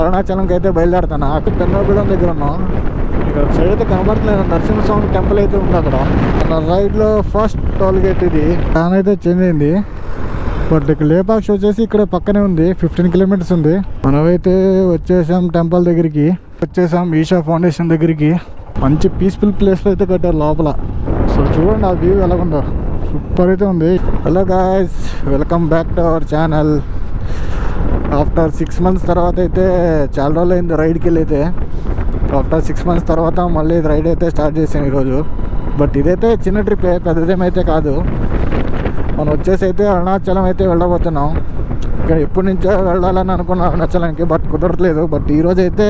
అరుణాచలంకి అయితే బయలుదేరుతాను. అక్కడ పెన్నోగూడెం దగ్గర ఉన్నాం. ఇక్కడ సైడ్ అయితే కనబడట్లేదు. నరసింహస్వామి టెంపుల్ అయితే ఉంది అక్కడ. మన రైట్ లో ఫస్ట్ టోల్ గేట్ ఇది. దాని అయితే చెందింది. బట్ ఇక్కడ లేపాక్షి వచ్చేసి ఇక్కడ పక్కనే ఉంది. 15 కిలోమీటర్స్ ఉంది. మనమైతే వచ్చేసాం టెంపుల్ దగ్గరికి. వచ్చేసాం ఈషా ఫౌండేషన్ దగ్గరికి. మంచి పీస్ఫుల్ ప్లేస్లో అయితే కట్టారు లోపల. సో చూడండి ఆ వ్యూ ఎలాగుందో, సూపర్ అయితే ఉంది. Hello guys, welcome back to our channel. After 6 months తర్వాత అయితే చాలా రోజులు అయింది రైడ్కి వెళ్ళి. అయితే ఆఫ్టర్ 6 months తర్వాత మళ్ళీ రైడ్ అయితే స్టార్ట్ చేసాను ఈరోజు. బట్ ఇదైతే చిన్న ట్రిప్పే, పెద్దదేమైతే కాదు. మనం వచ్చేసి అయితే అరుణాచలం అయితే వెళ్ళబోతున్నాం. ఇక్కడ ఎప్పటి నుంచో వెళ్ళాలని అనుకున్నాం అరుణాచలానికి, బట్ కుదరట్లేదు. బట్ ఈరోజు అయితే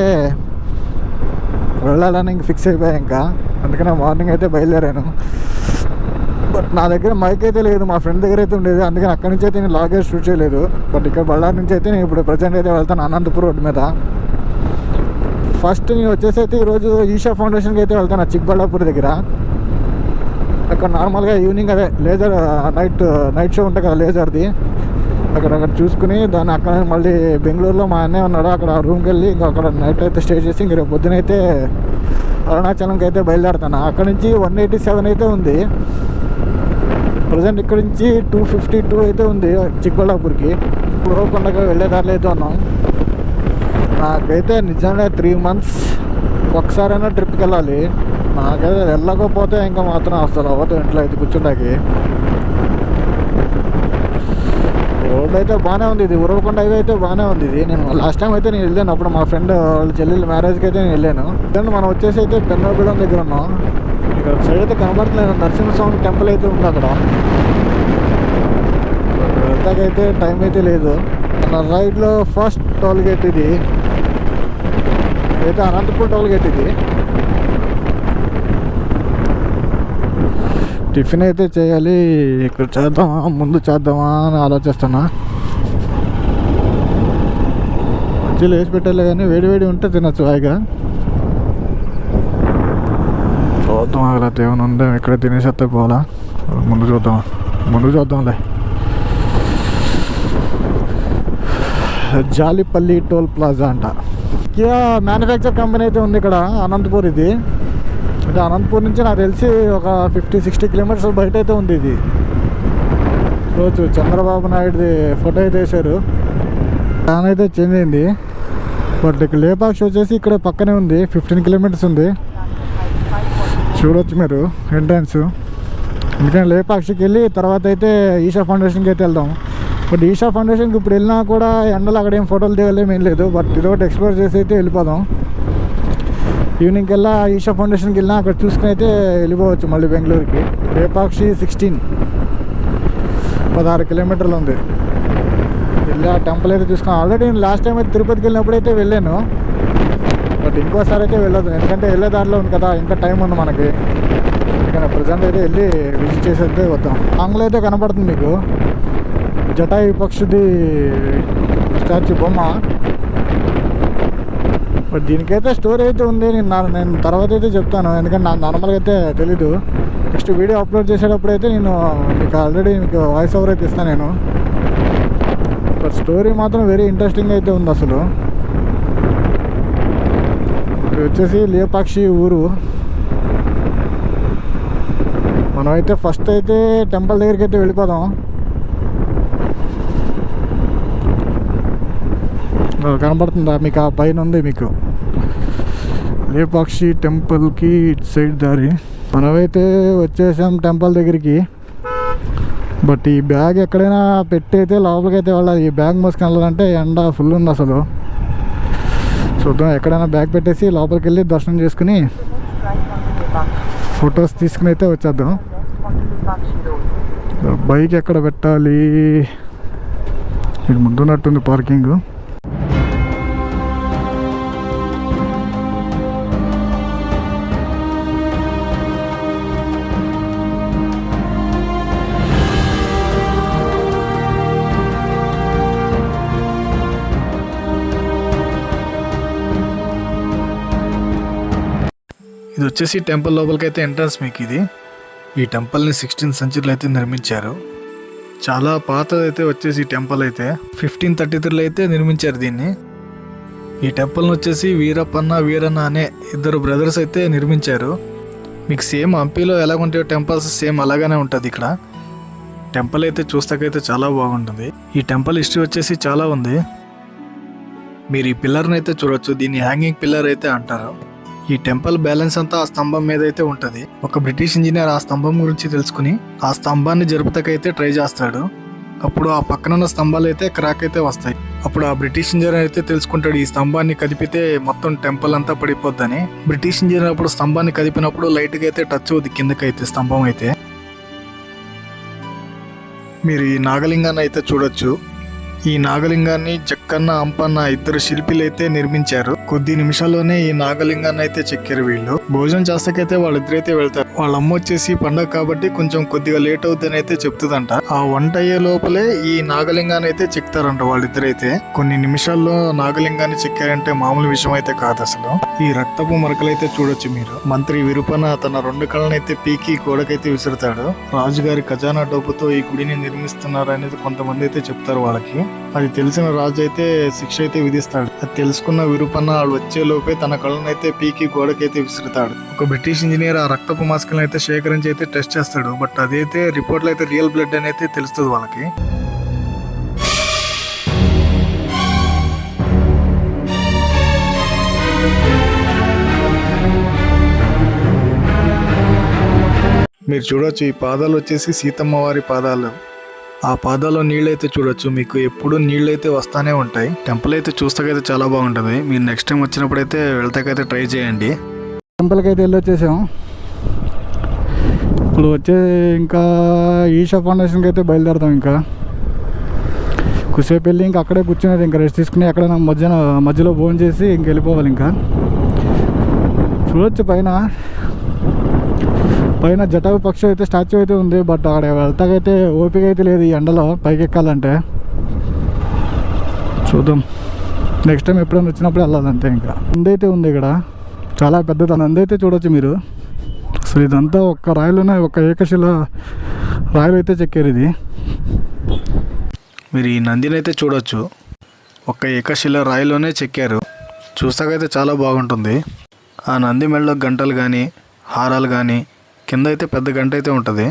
వెళ్ళాలని ఇంక ఫిక్స్ అయిపోయా ఇంకా. అందుకనే మార్నింగ్ అయితే బయలుదేరాను. బట్ నా దగ్గర మైక్ అయితే లేదు, మా ఫ్రెండ్ దగ్గర అయితే ఉండేది. అందుకని అక్కడి నుంచి అయితే నేను లాగేజ్ షూట్ చేయలేదు. బట్ ఇక్కడ బళ్ళారి నుంచి అయితే నేను ఇప్పుడు ప్రజెంట్ అయితే వెళ్తాను అనంతపూర్ రోడ్ మీద. ఫస్ట్ నేను వచ్చేసి అయితే ఈరోజు ఈషా ఫౌండేషన్కి అయితే వెళ్తాను చిక్బళ్ళాపూర్ దగ్గర. అక్కడ నార్మల్గా ఈవినింగ్ అదే లేజర్ నైట్ షో ఉంటుంది కదా లేజర్ది, అక్కడ చూసుకుని దాన్ని అక్కడ మళ్ళీ బెంగళూరులో మా అన్నయ్య ఉన్నాడు, అక్కడ రూమ్కి వెళ్ళి ఇంకా అక్కడ నైట్ అయితే స్టే చేసి ఇంక రేపు పొద్దునైతే అరుణాచలంకి అయితే బయలుదేరుతాను. అక్కడ నుంచి 187 అయితే ఉంది ప్రజెంట్. ఇక్కడ నుంచి 252 అయితే ఉంది చిక్బళ్ళాపూర్కి. ఉరవకొండగా వెళ్ళేదారిలో అయితే ఉన్నాం. నాకైతే నిజంగా 3 months ఒకసారైనా ట్రిప్కి వెళ్ళాలి. నాకైతే వెళ్ళకపోతే ఇంకా మాత్రం అసలు అవ్వదు ఇంట్లో అయితే కూర్చుంటాకి. రోడ్ అయితే బాగానే ఉంది. ఇది ఉరవకొండ హైవే అయితే బాగానే ఉంది. ఇది నేను లాస్ట్ టైం అయితే నేను వెళ్ళాను. అప్పుడు మా ఫ్రెండ్ వాళ్ళ చెల్లెలు మ్యారేజ్కి అయితే నేను వెళ్ళాను. మనం వచ్చేసి అయితే పెన్నోగూడెం దగ్గర ఉన్నాం. ఇక్కడ సైడ్ అయితే కనబడట్లేదు. నరసింహస్వామి టెంపుల్ అయితే ఉంది అక్కడ. వెళ్తాకైతే టైం అయితే లేదు. మన రైట్లో ఫస్ట్ టోల్ గేట్ ఇది అయితే అనంతపూర్ టోల్ గేట్ ఇది. టిఫిన్ అయితే చేయాలి. ఇక్కడ చేద్దామా ముందు చేద్దామా అని ఆలోచిస్తున్నా. మంచిగా వేసి పెట్టాలి కానీ వేడి ఉంటే తినచ్చు హాయిగా. చూద్దాం అలా ఏమైనా ఉందా, ఇక్కడ తినేసేస్తే పోవాలా. ముందు చూద్దాంలే. జాలిపల్లి టోల్ ప్లాజా అంట. కియా మ్యానుఫ్యాక్చర్ కంపెనీ అయితే ఉంది ఇక్కడ అనంతపూర్. ఇది అంటే అనంతపూర్ నుంచి నాకు తెలిసి ఒక 50-60 కిలోమీటర్స్ బయట అయితే ఉంది ఇది. రోజు చంద్రబాబు నాయుడుది ఫోటో అయితే వేశారు. దాని అయితే చెందింది. బట్ ఇక్కడ లేపాక్షి వచ్చేసి ఇక్కడ పక్కనే ఉంది. 15 కిలోమీటర్స్ ఉంది. చూడొచ్చు మీరు ఎంట్రన్స్. ఎందుకంటే లేపాక్షికి వెళ్ళి తర్వాత అయితే ఈషా ఫౌండేషన్కి అయితే వెళ్దాం. బట్ ఈషా ఫౌండేషన్కి ఇప్పుడు వెళ్ళినా కూడా ఎండలు అక్కడ ఏం ఫోటోలు దిగలేం ఏం లేదు. బట్ ఇదొకటి ఎక్స్ప్లోర్ చేసి అయితే వెళ్ళిపోదాం. ఈవినింగ్కి వెళ్ళా ఈషా ఫౌండేషన్కి వెళ్ళినా అక్కడ చూసుకుని అయితే వెళ్ళిపోవచ్చు మళ్ళీ బెంగళూరుకి. లేపాక్షి 16 కిలోమీటర్లు ఉంది. వెళ్ళి ఆ టెంపుల్ అయితే చూసుకున్నాను. ఆల్రెడీ నేను లాస్ట్ టైం అయితే తిరుపతికి వెళ్ళినప్పుడు అయితే వెళ్ళాను. బట్ ఇంకోసారి అయితే వెళ్ళదు, ఎందుకంటే వెళ్ళే దారిలో ఉంది కదా, ఇంకా టైం ఉంది మనకి. అందుకని ప్రజెంట్ అయితే వెళ్ళి విజిట్ చేసి అయితే వద్దాం. ఆంగ్లో అయితే కనపడుతుంది మీకు జటాయు పక్షిది స్టాచ్యూ బొమ్మ. బట్ దీనికైతే స్టోరీ అయితే ఉంది. నేను తర్వాత అయితే చెప్తాను, ఎందుకంటే నాకు నార్మల్గా అయితే తెలీదు. నెక్స్ట్ వీడియో అప్లోడ్ చేసేటప్పుడు అయితే నేను మీకు ఆల్రెడీ వాయిస్ ఓవర్ అయితే ఇస్తాను నేను. బట్ స్టోరీ మాత్రం వెరీ ఇంట్రెస్టింగ్ అయితే ఉంది అసలు. ఇది వచ్చేసి లేపాక్షి ఊరు. మనమైతే ఫస్ట్ అయితే టెంపుల్ దగ్గరికి అయితే వెళ్ళిపోదాం. కనబడుతుందా మీకు? ఆ పైన ఉంది మీకు లేపాక్షి టెంపుల్కి ఇటు సైడ్ దారి. మనమైతే వచ్చేసాం టెంపుల్ దగ్గరికి. బట్ ఈ బ్యాగ్ ఎక్కడైనా పెట్టి అయితే లోపలికి అయితే వెళ్ళాలి. ఈ బ్యాగ్ మోసుకొని వెళ్ళాలంటే ఎండ ఫుల్ ఉంది అసలు. చూద్దాం, ఎక్కడైనా బ్యాగ్ పెట్టేసి లోపలికి వెళ్ళి దర్శనం చేసుకుని ఫొటోస్ తీసుకుని అయితే వచ్చేద్దాం. బైక్ ఎక్కడ పెట్టాలి? ఇది ముందున్నట్టుంది పార్కింగ్. ఇది వచ్చేసి టెంపుల్ లోపలికి అయితే ఎంట్రన్స్ మీకు ఇది. ఈ టెంపుల్ని 16th centuryలో అయితే నిర్మించారు. చాలా పాతదైతే వచ్చేసి టెంపుల్ అయితే 1533లో అయితే నిర్మించారు దీన్ని. ఈ టెంపుల్ని వచ్చేసి వీరప్పన్న వీరన్న అనే ఇద్దరు బ్రదర్స్ అయితే నిర్మించారు. మీకు సేమ్ హంపీలో ఎలాగుంటాయో టెంపుల్స్ సేమ్ అలాగానే ఉంటుంది ఇక్కడ. టెంపుల్ అయితే చూస్తాకైతే చాలా బాగుంటుంది. ఈ టెంపుల్ హిస్టరీ వచ్చేసి చాలా ఉంది. మీరు ఈ పిల్లర్ని అయితే చూడొచ్చు. దీన్ని హ్యాంగింగ్ పిల్లర్ అయితే అంటారు. ఈ టెంపుల్ బ్యాలెన్స్ అంతా ఆ స్తంభం మీద అయితే ఉంటుంది. ఒక బ్రిటిష్ ఇంజనీర్ ఆ స్తంభం గురించి తెలుసుకుని ఆ స్తంభాన్ని జరుపుతకైతే ట్రై చేస్తాడు. అప్పుడు ఆ పక్కన ఉన్న స్తంభాలు అయితే క్రాక్ అయితే వస్తాయి. అప్పుడు ఆ బ్రిటిష్ ఇంజనీర్ అయితే తెలుసుకుంటాడు ఈ స్తంభాన్ని కదిపితే మొత్తం టెంపుల్ అంతా పడిపోద్దని. బ్రిటిష్ ఇంజనీర్ అప్పుడు స్తంభాన్ని కదిపినప్పుడు లైట్గా అయితే టచ్ అవుద్ది కిందకైతే స్తంభం అయితే. మీరు ఈ నాగలింగాన్ని అయితే చూడొచ్చు. ఈ నాగలింగాన్ని జక్కన్న అంపన్న ఇద్దరు శిల్పిలు అయితే నిర్మించారు. కొద్ది నిమిషాల్లోనే ఈ నాగలింగాన్ని అయితే చెక్కారు వీళ్ళు. భోజనం చేస్తాకైతే వాళ్ళిద్దరైతే వెళ్తారు. వాళ్ళ అమ్మ వచ్చేసి పండగ కాబట్టి కొంచెం కొద్దిగా లేట్ అవుతుందని అయితే చెప్తుందంట. ఆ వంట అయ్యే లోపలే ఈ నాగలింగాన్ని అయితే చెక్తారంట వాళ్ళిద్దరైతే. కొన్ని నిమిషాల్లో నాగలింగాన్ని చెక్కారంటే మామూలు విషయం అయితే కాదు అసలు. ఈ రక్తపు మరకలైతే చూడొచ్చు మీరు. మంత్రి విరూపన తన 2 కళ్ళనైతే పీకి గోడకైతే విసురుతాడు. రాజుగారి ఖజానా డబ్బుతో ఈ గుడిని నిర్మిస్తున్నారు అనేది కొంతమంది అయితే చెప్తారు వాళ్ళకి. అది తెలిసిన రాజు అయితే శిక్ష అయితే విధిస్తాడు. అది తెలుసుకున్న విరూపన్న వాడు వచ్చే లోపే తన కళ్ళనైతే పీకి గోడకైతే విసురుతాడు. ఒక బ్రిటిష్ ఇంజనీర్ ఆ రక్తపు మాస్కులను అయితే సేకరించి అయితే టెస్ట్ చేస్తాడు. బట్ అదైతే రిపోర్ట్లో అయితే రియల్ బ్లడ్ అని అయితే తెలుస్తుంది వాళ్ళకి. మీరు చూడొచ్చు ఈ పాదాలు వచ్చేసి సీతమ్మ వారి పాదాలు. ఆ పాదాల్లో నీళ్ళైతే చూడొచ్చు. మీకు ఎప్పుడు నీళ్ళైతే వస్తానే ఉంటాయి. టెంపుల్ అయితే చూస్తాకైతే చాలా బాగుంటుంది. మీరు నెక్స్ట్ టైం వచ్చినప్పుడు అయితే వెళ్తాకైతే ట్రై చేయండి. టెంపుల్కి అయితే వెళ్ళొచ్చేసాం. ఇప్పుడు వచ్చే ఇంకా ఈషా ఫౌండేషన్కి అయితే బయలుదేరుతాం. ఇంకా కుసేపు వెళ్ళి ఇంకా అక్కడే కూర్చునేది, ఇంకా రెస్ట్ తీసుకుని అక్కడ మధ్యలో భోజనం చేసి ఇంక వెళ్ళిపోవాలి. ఇంకా చూడొచ్చు పైన జటాయు పక్షి అయితే స్టాచ్యూ అయితే ఉంది. బట్ అక్కడ వెళ్తాకైతే ఓపిక అయితే లేదు ఈ ఎండలో పైకి ఎక్కాలంటే. చూద్దాం నెక్స్ట్ టైం ఎప్పుడైనా వచ్చినప్పుడు వెళ్ళాలంటే. ఇంకా నందైతే ఉంది ఇక్కడ, చాలా పెద్దది నందైతే చూడొచ్చు మీరు. అసలు ఇదంతా ఒక్క రాయిలోనే ఒక ఏకశిల రాయిలు అయితే చెక్కారు ఇది. మీరు ఈ నందిని అయితే చూడొచ్చు. ఒక్క ఏకశిల రాయిలోనే చెక్కారు. చూస్తాకైతే చాలా బాగుంటుంది. ఆ నంది మెడలో గంటలు కానీ హారాలు కానీ కింద అయితే పెద్ద గంట అయితే ఉంటుంది.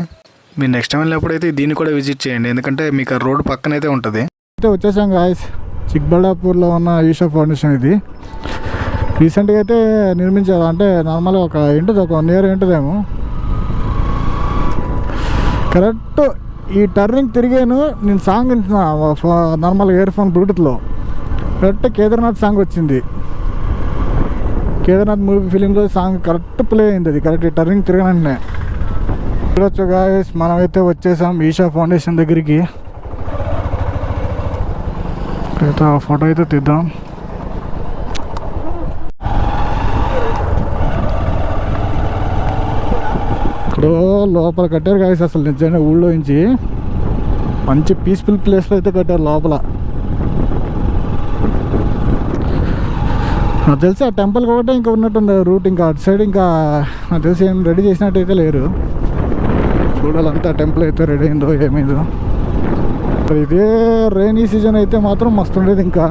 మీరు నెక్స్ట్ టైం వెళ్ళినప్పుడైతే దీన్ని కూడా విజిట్ చేయండి, ఎందుకంటే మీకు ఆ రోడ్డు పక్కన అయితే ఉంటుంది. అయితే వచ్చేసాం గాయస్. చిక్బళ్ళాపూర్లో ఉన్న ఈషా ఫౌండేషన్ ఇది. రీసెంట్గా అయితే నిర్మించారు. అంటే నార్మల్గా ఒక 1 ఇయర్ ఉంటుందేమో. కరెక్ట్ ఈ టర్నింగ్ తిరిగాను నేను, సాంగ్ వింటున్నా నార్మల్గా ఇయర్ ఫోన్ బ్లూటూత్లో. కరెక్ట్ కేదార్నాథ్ సాంగ్ వచ్చింది. కేదార్నాథ్ మూవీ ఫిలింలో సాంగ్ కరెక్ట్ ప్లే అయింది. అది కరెక్ట్ ఈ టర్నింగ్ తిరగనంటే. చూడొచ్చు గాయస్, మనమైతే వచ్చేసాం ఈషా ఫౌండేషన్ దగ్గరికి. అయితే ఆ ఫోటో అయితే తీద్దాం. ఇప్పుడు లోపల కట్టారు గాయస్. అసలు నిజంగా ఊళ్ళో నుంచి మంచి పీస్ఫుల్ ప్లేస్లో అయితే కట్టారు లోపల. నాకు తెలిసి ఆ టెంపుల్ ఒకటే ఇంకా ఉన్నట్టుంది రూట్. ఇంకా అటు సైడ్ ఇంకా నాకు తెలిసి ఏం రెడీ చేసినట్టయితే లేరు. చూడాలంతా టెంపుల్ అయితే రెడీ అయిందో ఏమైందో. ఇదే రైనీ సీజన్ అయితే మాత్రం మస్తు ఉండేది. ఇంకా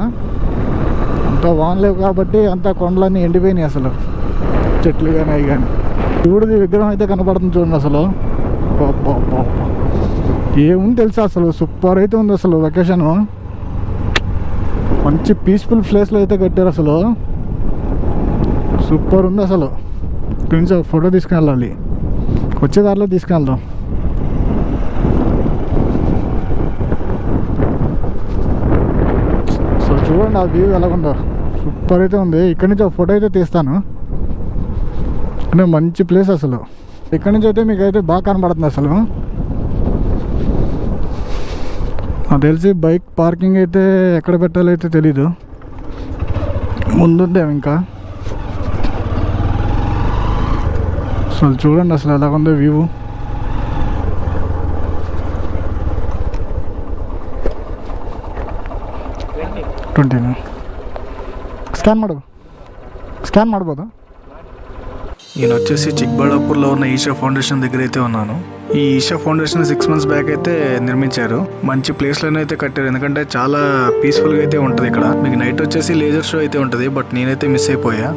అంత వానలేవు కాబట్టి అంతా కొండలన్నీ ఎండిపోయినాయి అసలు, చెట్లు కానీ అవి కానీ. శివుడిది విగ్రహం అయితే కనపడుతుంది చూడండి. అసలు ఏముంది తెలుసా, అసలు సూపర్ అయితే ఉంది అసలు. వెకేషన్ మంచి పీస్ఫుల్ ప్లేస్లో అయితే కట్టారు. అసలు సూపర్ ఉంది అసలు. ఇక్కడి నుంచి ఒక ఫోటో తీసుకుని వెళ్ళాలి, వచ్చే దారిలో తీసుకెళ్దాం. సో చూడండి ఆ వ్యూ ఎలాగుందో, సూపర్ అయితే ఉంది. ఇక్కడి నుంచి ఒక ఫోటో అయితే తీస్తాను. అంటే మంచి ప్లేస్ అసలు. ఇక్కడి నుంచి అయితే మీకు అయితే బాగా కనబడుతుంది అసలు. నాకు తెలిసి బైక్ పార్కింగ్ అయితే ఎక్కడ పెట్టాలో అయితే తెలీదు, ముందుందేమో ఇంకా. అసలు చూడండి అసలు ఎలాగుందో వ్యూ. ಸ್ಕ್ಯಾನ್ ಮಾಡ್ಬೋದಾ? నేను వచ్చేసి చిక్బళ్ళాపూర్లో ఉన్న ఈషా ఫౌండేషన్ దగ్గర అయితే ఉన్నాను. ఈ ఈషా ఫౌండేషన్ 6 months బ్యాక్ అయితే నిర్మించారు. మంచి ప్లేస్ లోనే అయితే కట్టారు, ఎందుకంటే చాలా పీస్ఫుల్ గా అయితే ఉంటది ఇక్కడ. మీకు నైట్ వచ్చేసి లేజర్ షో అయితే ఉంటది, బట్ నేనైతే మిస్ అయిపోయా.